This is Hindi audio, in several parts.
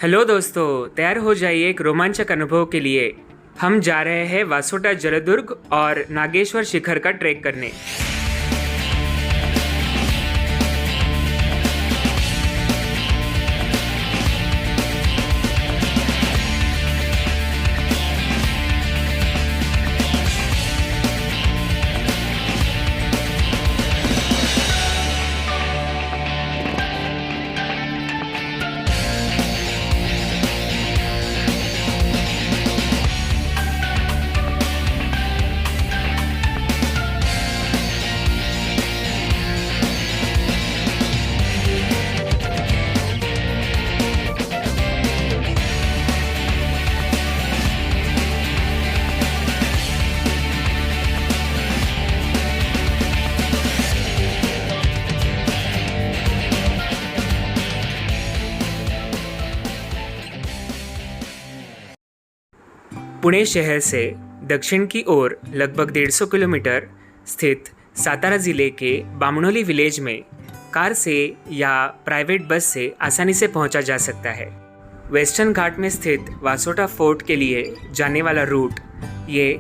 हेलो दोस्तों, तैयार हो जाइए एक रोमांचक अनुभव के लिए। हम जा रहे हैं वासोटा जलदुर्ग और नागेश्वर शिखर का ट्रैक करने। पुणे शहर से दक्षिण की ओर लगभग 150 किलोमीटर स्थित सातारा ज़िले के बामणोली विलेज में कार से या प्राइवेट बस से आसानी से पहुंचा जा सकता है। वेस्टर्न घाट में स्थित वासोटा फोर्ट के लिए जाने वाला रूट ये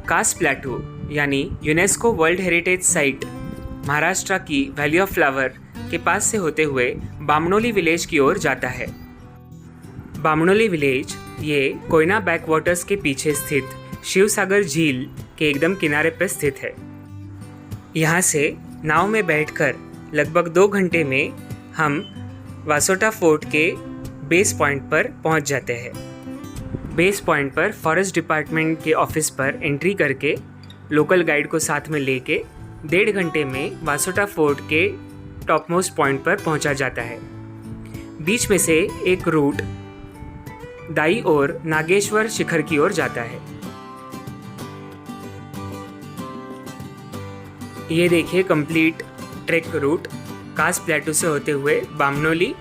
कास प्लेटू यानी UNESCO world heritage site Maharashtra की वैली ऑफ फ्लावर के पास से होते हुए बामणोली विलेज की ओर जाता है। बामणोली विलेज ये कोयना बैकवाटर्स के पीछे स्थित शिवसागर झील के एकदम किनारे पर स्थित है। यहाँ से नाव में बैठकर लगभग 2 घंटे में हम वासोटा फोर्ट के बेस पॉइंट पर पहुँच जाते हैं। बेस पॉइंट पर फॉरेस्ट डिपार्टमेंट के ऑफिस पर एंट्री करके लोकल गाइड को साथ में लेके 1.5 घंटे में वासोटा फोर्ट के टॉप मोस्ट पॉइंट पर पहुँचा जाता है। बीच में से एक रूट दाई ओर नागेश्वर शिखर की ओर जाता है। ये देखिए कंप्लीट ट्रैक रूट कास प्लेटू से होते हुए बामणोली,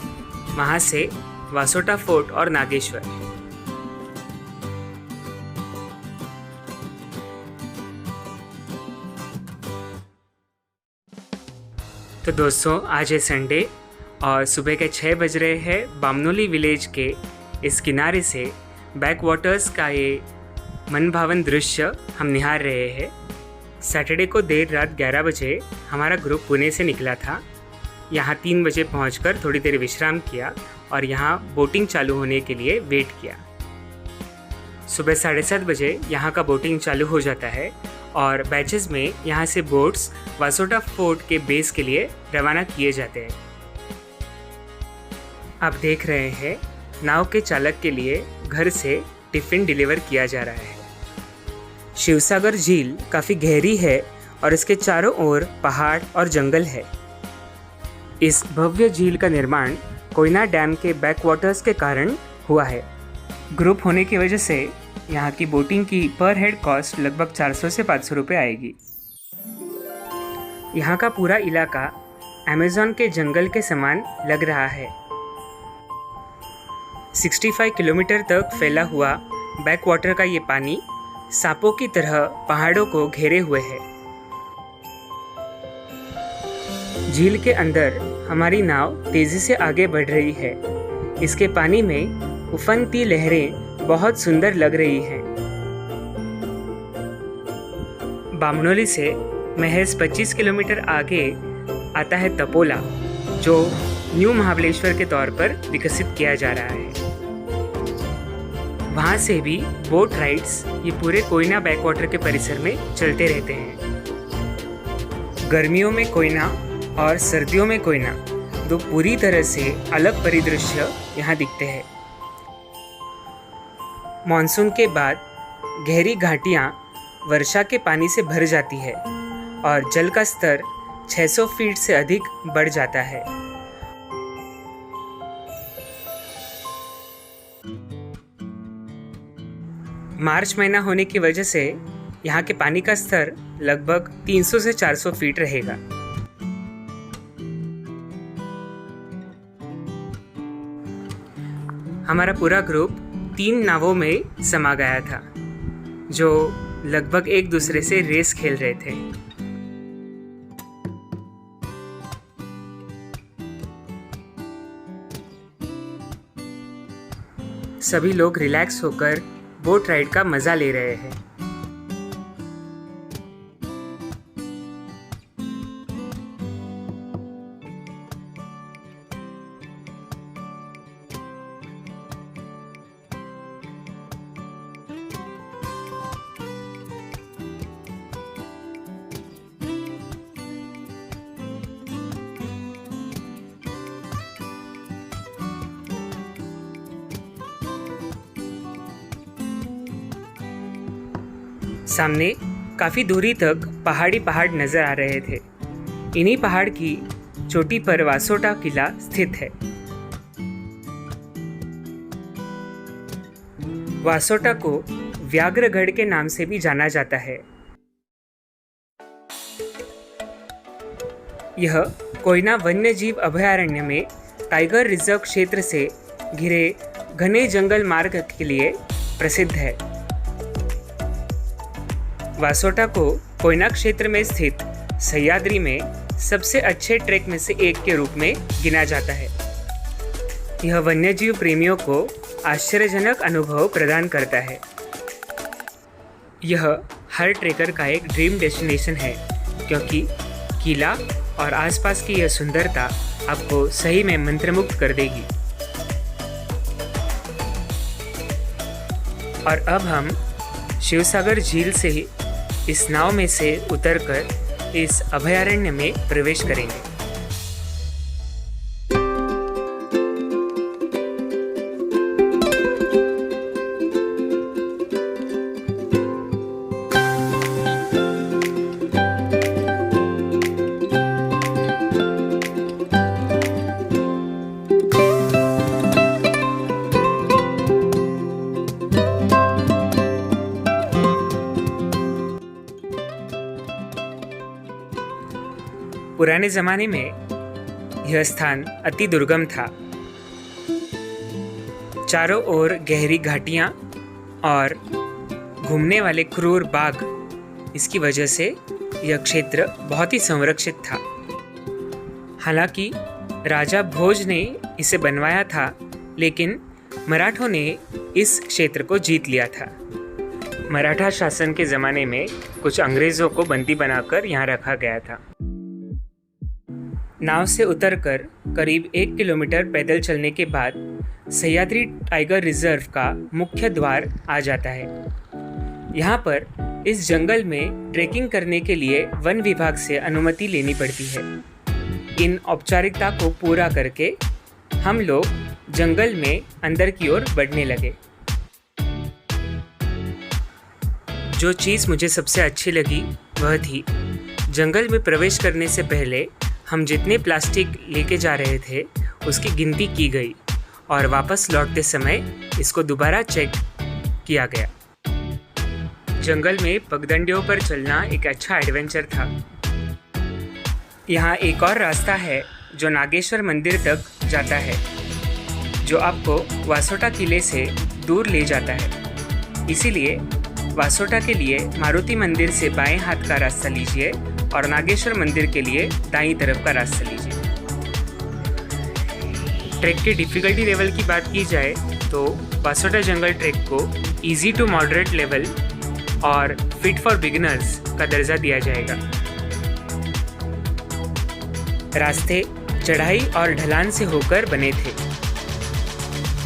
वहां से वासोटा फोर्ट और नागेश्वर। तो दोस्तों, आज है संडे और सुबह के 6 बज रहे हैं। बामणोली विलेज के इस किनारे से बैक वाटर्स का ये मनभावन दृश्य हम निहार रहे हैं। सैटरडे को देर रात 11 बजे हमारा ग्रुप पुणे से निकला था। यहाँ 3 बजे पहुँचकर थोड़ी देर विश्राम किया और यहाँ बोटिंग चालू होने के लिए वेट किया। सुबह 7:30 बजे यहाँ का बोटिंग चालू हो जाता है और बैचेस में यहाँ से बोट्स वासोटा फोर्ट के बेस के लिए रवाना किए जाते हैं। आप देख रहे हैं नाव के चालक के लिए घर से टिफ़िन डिलीवर किया जा रहा है। शिवसागर झील काफ़ी गहरी है और इसके चारों ओर पहाड़ और जंगल है। इस भव्य झील का निर्माण कोयना डैम के बैकवाटर्स के कारण हुआ है। ग्रुप होने की वजह से यहाँ की बोटिंग की पर हेड कॉस्ट लगभग 400 से 500 रुपये आएगी। यहाँ का पूरा इलाका अमेज़न के जंगल के समान लग रहा है। 65 किलोमीटर तक फैला हुआ बैकवाटर का ये पानी सांपों की तरह पहाड़ों को घेरे हुए है। झील के अंदर हमारी नाव तेजी से आगे बढ़ रही है। इसके पानी में उफनती लहरें बहुत सुंदर लग रही हैं। बामणोली से महज 25 किलोमीटर आगे आता है तपोला, जो न्यू महाबलेश्वर के तौर पर विकसित किया जा रहा है। वहाँ से भी बोट राइड्स ये पूरे कोयना बैकवाटर के परिसर में चलते रहते हैं। गर्मियों में कोयना और सर्दियों में कोयना, दो पूरी तरह से अलग परिदृश्य यहाँ दिखते हैं। मॉनसून के बाद गहरी घाटियाँ वर्षा के पानी से भर जाती है और जल का स्तर 600 फीट से अधिक बढ़ जाता है। मार्च महीना होने की वजह से यहाँ के पानी का स्तर लगभग 300 से 400 फीट रहेगा। हमारा पूरा ग्रुप 3 नावों में समा गया था, जो लगभग एक दूसरे से रेस खेल रहे थे। सभी लोग रिलैक्स होकर बोट राइड का मज़ा ले रहे हैं। सामने काफ़ी दूरी तक पहाड़ नज़र आ रहे थे। इन्हीं पहाड़ की चोटी पर वासोटा किला स्थित है। वासोटा को व्याघ्रगढ़ के नाम से भी जाना जाता है। यह कोयना वन्यजीव अभयारण्य में टाइगर रिजर्व क्षेत्र से घिरे घने जंगल मार्ग के लिए प्रसिद्ध है। वासोटा को कोयना क्षेत्र में स्थित सह्याद्री में सबसे अच्छे ट्रैक में से एक के रूप में गिना जाता है। यह वन्यजीव प्रेमियों को आश्चर्यजनक अनुभव प्रदान करता है। यह हर ट्रेकर का एक ड्रीम डेस्टिनेशन है, क्योंकि किला और आसपास की यह सुंदरता आपको सही में मंत्रमुग्ध कर देगी। और अब हम शिवसागर झील से इस नाव में से उतरकर इस अभयारण्य में प्रवेश करेंगे। पुराने ज़माने में यह स्थान अति दुर्गम था। चारों ओर गहरी घाटियाँ और घूमने वाले क्रूर बाघ, इसकी वजह से यह क्षेत्र बहुत ही संरक्षित था। हालांकि राजा भोज ने इसे बनवाया था, लेकिन मराठों ने इस क्षेत्र को जीत लिया था। मराठा शासन के ज़माने में कुछ अंग्रेज़ों को बंदी बनाकर यहाँ रखा गया था। नाव से उतरकर करीब 1 किलोमीटर पैदल चलने के बाद सह्याद्री टाइगर रिजर्व का मुख्य द्वार आ जाता है। यहाँ पर इस जंगल में ट्रेकिंग करने के लिए वन विभाग से अनुमति लेनी पड़ती है। इन औपचारिकता को पूरा करके हम लोग जंगल में अंदर की ओर बढ़ने लगे। जो चीज़ मुझे सबसे अच्छी लगी वह थी, जंगल में प्रवेश करने से पहले हम जितने प्लास्टिक लेके जा रहे थे उसकी गिनती की गई और वापस लौटते समय इसको दोबारा चेक किया गया। जंगल में पगडंडियों पर चलना एक अच्छा एडवेंचर था। यहाँ एक और रास्ता है जो नागेश्वर मंदिर तक जाता है, जो आपको वासोटा किले से दूर ले जाता है। इसीलिए वासोटा के लिए मारुति मंदिर से बाएं हाथ का रास्ता लीजिए और नागेश्वर मंदिर के लिए दाईं तरफ का रास्ता लीजिए। ट्रैक के डिफ़िकल्टी लेवल की बात की जाए तो वासोटा जंगल ट्रैक को इजी टू मॉडरेट लेवल और फिट फॉर बिगिनर्स का दर्जा दिया जाएगा। रास्ते चढ़ाई और ढलान से होकर बने थे।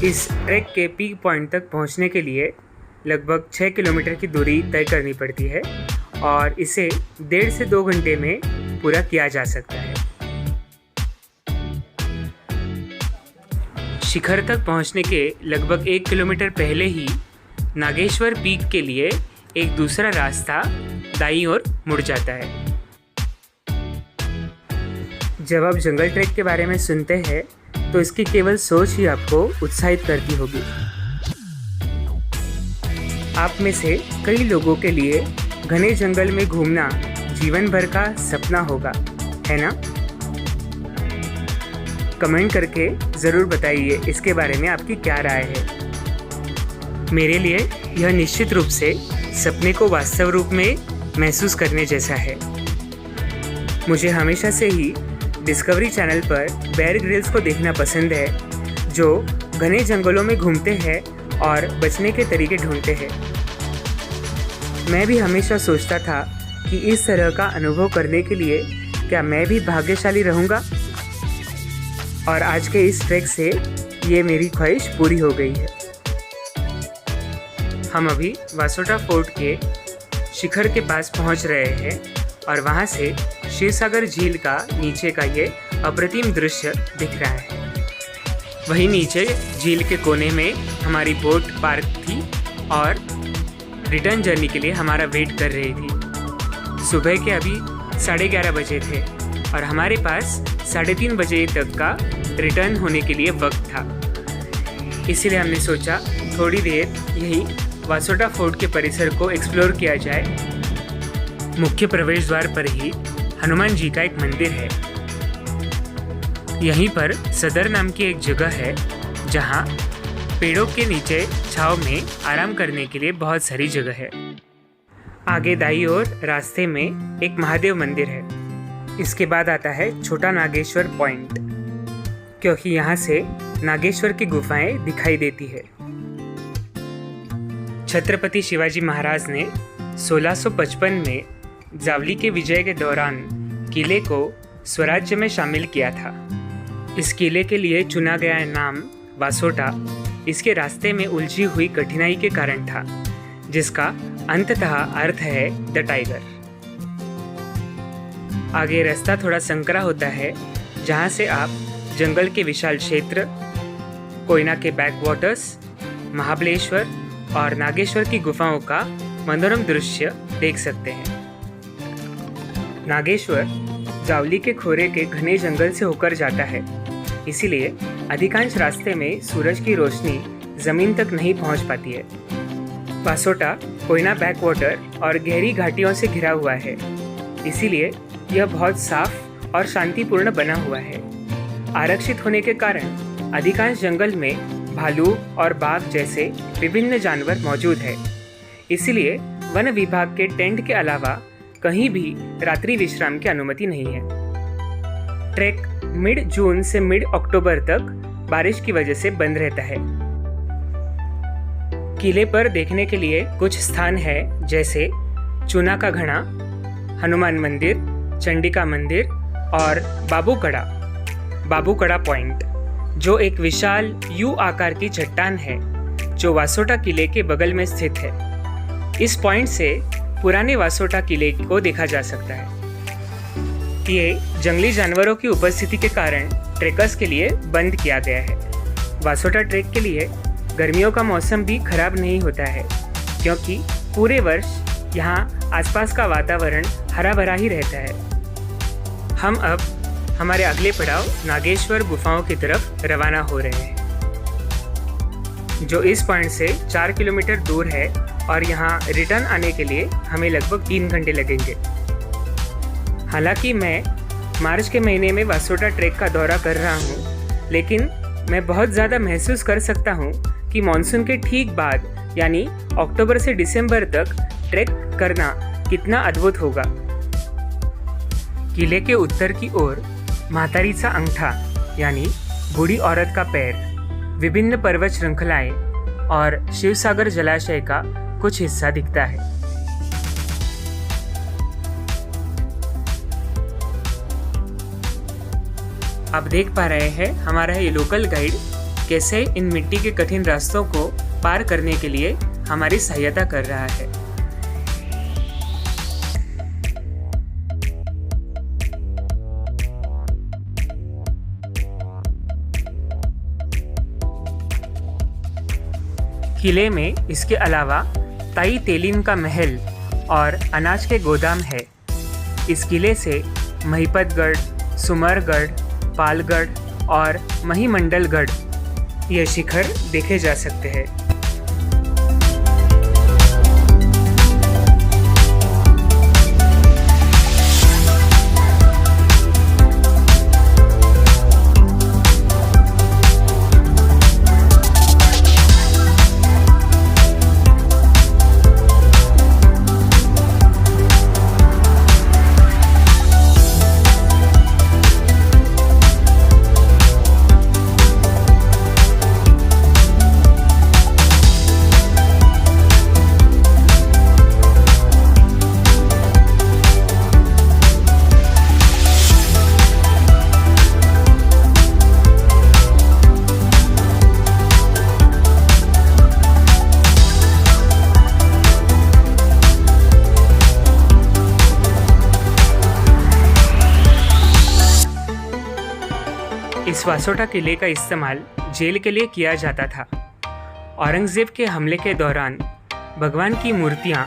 इस ट्रैक के पीक पॉइंट तक पहुंचने के लिए लगभग 6 किलोमीटर की दूरी तय करनी पड़ती है और इसे 1.5 से 2 घंटे में पूरा किया जा सकता है। शिखर तक पहुंचने के लगभग 1 किलोमीटर पहले ही नागेश्वर पीक के लिए एक दूसरा रास्ता दाईं ओर मुड़ जाता है। जब आप जंगल ट्रैक के बारे में सुनते हैं तो इसकी केवल सोच ही आपको उत्साहित करती होगी। आप में से कई लोगों के लिए घने जंगल में घूमना जीवन भर का सपना होगा, है ना? कमेंट करके ज़रूर बताइए इसके बारे में आपकी क्या राय है। मेरे लिए यह निश्चित रूप से सपने को वास्तव रूप में महसूस करने जैसा है। मुझे हमेशा से ही डिस्कवरी चैनल पर बेयर ग्रिल्स को देखना पसंद है, जो घने जंगलों में घूमते हैं और बचने के तरीके ढूंढते हैं। मैं भी हमेशा सोचता था कि इस तरह का अनुभव करने के लिए क्या मैं भी भाग्यशाली रहूँगा, और आज के इस ट्रैक से ये मेरी ख्वाहिश पूरी हो गई है। हम अभी वासोटा फोर्ट के शिखर के पास पहुंच रहे हैं और वहां से शिवसागर झील का नीचे का ये अप्रतिम दृश्य दिख रहा है। वहीं नीचे झील के कोने में हमारी बोट पार्क थी और रिटर्न जर्नी के लिए हमारा वेट कर रही थी। सुबह के अभी 11:30 बजे थे और हमारे पास 3:30 बजे तक का रिटर्न होने के लिए वक्त था। इसीलिए हमने सोचा थोड़ी देर यहीं वासोटा फोर्ट के परिसर को एक्सप्लोर किया जाए। मुख्य प्रवेश द्वार पर ही हनुमान जी का एक मंदिर है। यहीं पर सदर नाम की एक जगह है जहां पेड़ों के नीचे छांव में आराम करने के लिए बहुत सारी जगह है। आगे दाईं ओर रास्ते में एक महादेव मंदिर है। इसके बाद आता है छोटा नागेश्वर पॉइंट, क्योंकि यहाँ से नागेश्वर की गुफाएं दिखाई देती है। छत्रपति शिवाजी महाराज ने 1655 में जावली के विजय के दौरान किले को स्वराज्य में शामिल किया था। इस किले के लिए चुना गया नाम वासोटा इसके रास्ते में उलझी हुई कठिनाई के कारण था, जिसका अंततः अर्थ है द टाइगर। आगे रास्ता थोड़ा संकरा होता है, जहां से आप जंगल के विशाल क्षेत्र, कोयना के बैकवाटर्स, महाबलेश्वर और नागेश्वर की गुफाओं का मनोरम दृश्य देख सकते हैं। नागेश्वर जावली के खोरे के घने जंगल से होकर जाता है, इसीलिए अधिकांश रास्ते में सूरज की रोशनी जमीन तक नहीं पहुंच पाती है। वासोटा कोयना बैकवाटर और गहरी घाटियों से घिरा हुआ है, इसीलिए यह बहुत साफ और शांतिपूर्ण बना हुआ है। आरक्षित होने के कारण अधिकांश जंगल में भालू और बाघ जैसे विभिन्न जानवर मौजूद है, इसीलिए वन विभाग के टेंट के अलावा कहीं भी रात्रि विश्राम की अनुमति नहीं है। ट्रैक मिड जून से मिड अक्टूबर तक बारिश की वजह से बंद रहता है। किले पर देखने के लिए कुछ स्थान है, जैसे चूना का घड़ा, हनुमान मंदिर, चंडिका मंदिर और बाबूकड़ा पॉइंट, जो एक विशाल यू आकार की चट्टान है जो वासोटा किले के बगल में स्थित है। इस पॉइंट से पुराने वासोटा किले को देखा जा सकता है। ये जंगली जानवरों की उपस्थिति के कारण ट्रेकर्स के लिए बंद किया गया है। वासोटा ट्रेक के लिए गर्मियों का मौसम भी खराब नहीं होता है, क्योंकि पूरे वर्ष यहाँ आसपास का वातावरण हरा भरा ही रहता है। हम अब हमारे अगले पड़ाव नागेश्वर गुफाओं की तरफ रवाना हो रहे हैं, जो इस पॉइंट से 4 किलोमीटर दूर है और यहाँ रिटर्न आने के लिए हमें लगभग 3 घंटे लगेंगे। हालांकि मैं मार्च के महीने में वासोटा ट्रेक का दौरा कर रहा हूँ, लेकिन मैं बहुत ज़्यादा महसूस कर सकता हूँ कि मानसून के ठीक बाद यानी अक्टूबर से दिसंबर तक ट्रेक करना कितना अद्भुत होगा। किले के उत्तर की ओर म्हातारीचा अंगठा यानी बूढ़ी औरत का पैर, विभिन्न पर्वत श्रृंखलाएं और शिवसागर जलाशय का कुछ हिस्सा दिखता है। आप देख पा रहे हैं हमारा ये लोकल गाइड कैसे इन मिट्टी के कठिन रास्तों को पार करने के लिए हमारी सहायता कर रहा है। किले में इसके अलावा ताई तेलिन का महल और अनाज के गोदाम है। इस किले से महिपतगढ़, सुमरगढ़, पालगढ़ और महिमंडलगढ़ ये शिखर देखे जा सकते हैं। इस वासोटा किले का इस्तेमाल जेल के लिए किया जाता था। औरंगज़ेब के हमले के दौरान भगवान की मूर्तियाँ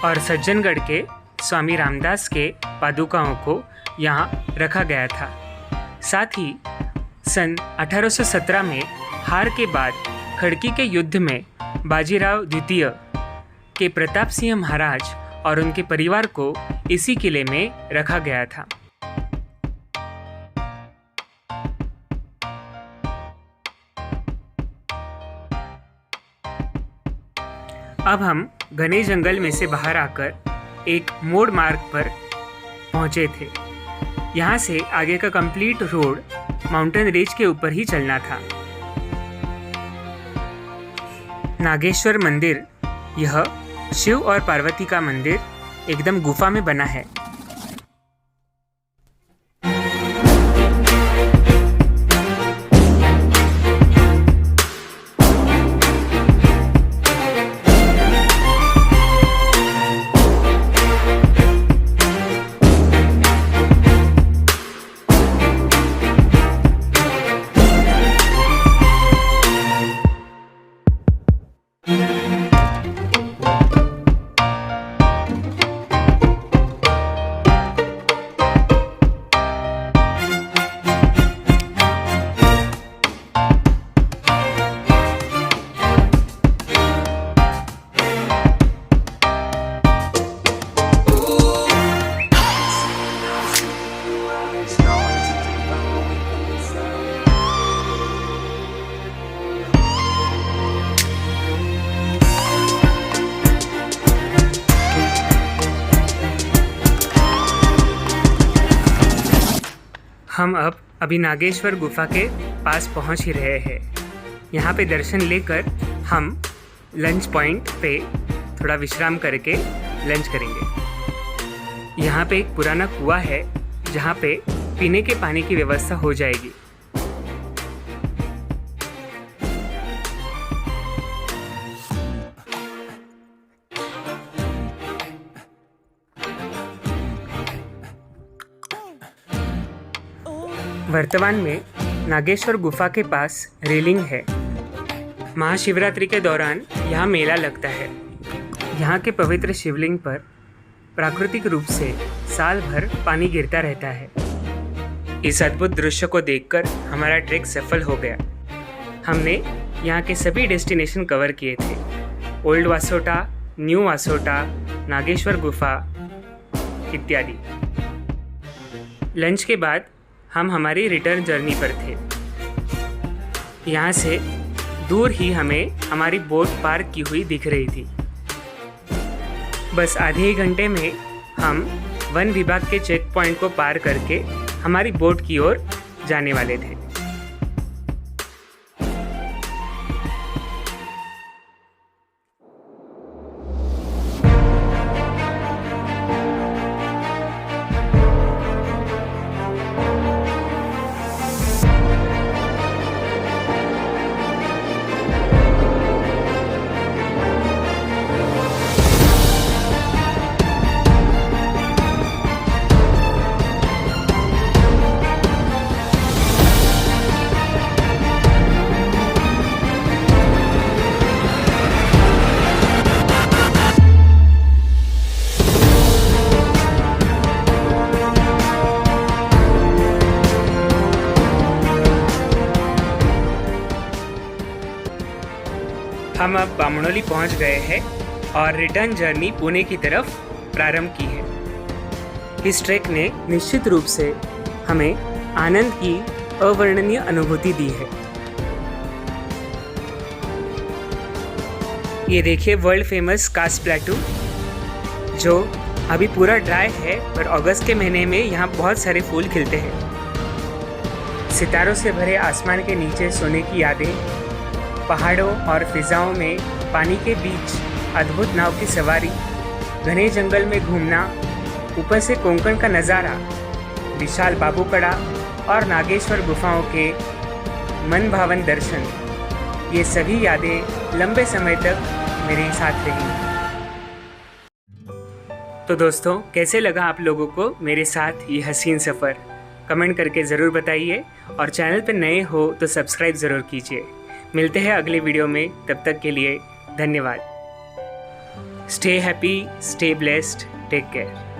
और सज्जनगढ़ के स्वामी रामदास के पादुकाओं को यहाँ रखा गया था। साथ ही सन 1817 में हार के बाद खड़की के युद्ध में बाजीराव द्वितीय के प्रताप सिंह महाराज और उनके परिवार को इसी किले में रखा गया था। अब हम घने जंगल में से बाहर आकर एक मोड़ मार्ग पर पहुंचे थे। यहाँ से आगे का कंप्लीट रोड माउंटेन रेंज के ऊपर ही चलना था। नागेश्वर मंदिर, यह शिव और पार्वती का मंदिर एकदम गुफा में बना है। हम अब अभी नागेश्वर गुफा के पास पहुंच ही रहे हैं। यहाँ पे दर्शन लेकर हम लंच पॉइंट पे थोड़ा विश्राम करके लंच करेंगे। यहाँ पे एक पुराना कुआं है जहाँ पे पीने के पानी की व्यवस्था हो जाएगी। वर्तमान में नागेश्वर गुफा के पास रेलिंग है। महाशिवरात्रि के दौरान यहाँ मेला लगता है। यहाँ के पवित्र शिवलिंग पर प्राकृतिक रूप से साल भर पानी गिरता रहता है। इस अद्भुत दृश्य को देखकर हमारा ट्रैक सफल हो गया। हमने यहाँ के सभी डेस्टिनेशन कवर किए थे: ओल्ड वासोटा, न्यू वासोटा, नागेश्वर गुफा इत्यादि। लंच के बाद हम हमारी रिटर्न जर्नी पर थे। यहाँ से दूर ही हमें हमारी बोट पार्क की हुई दिख रही थी। बस आधे ही घंटे में हम वन विभाग के चेक पॉइंट को पार करके हमारी बोट की ओर जाने वाले थे। हम अब बामणोली पहुंच गए हैं और रिटर्न जर्नी पुणे की तरफ प्रारंभ की है। इस ट्रैक ने निश्चित रूप से हमें आनंद की अवर्णनीय अनुभूति दी है। ये देखिए वर्ल्ड फेमस कास प्लेटू, जो अभी पूरा ड्राई है, पर अगस्त के महीने में यहाँ बहुत सारे फूल खिलते हैं। सितारों से भरे आसमान के नीचे सोने की यादें, पहाड़ों और फिजाओं में पानी के बीच अद्भुत नाव की सवारी, घने जंगल में घूमना, ऊपर से कोंकण का नज़ारा, विशाल बाबूकड़ा और नागेश्वर गुफाओं के मन भावन दर्शन, ये सभी यादें लंबे समय तक मेरे साथ रही। तो दोस्तों, कैसे लगा आप लोगों को मेरे साथ ये हसीन सफ़र? कमेंट करके ज़रूर बताइए और चैनल पर नए हो तो सब्सक्राइब ज़रूर कीजिए। मिलते हैं अगले वीडियो में, तब तक के लिए धन्यवाद। Stay happy, stay blessed, take care.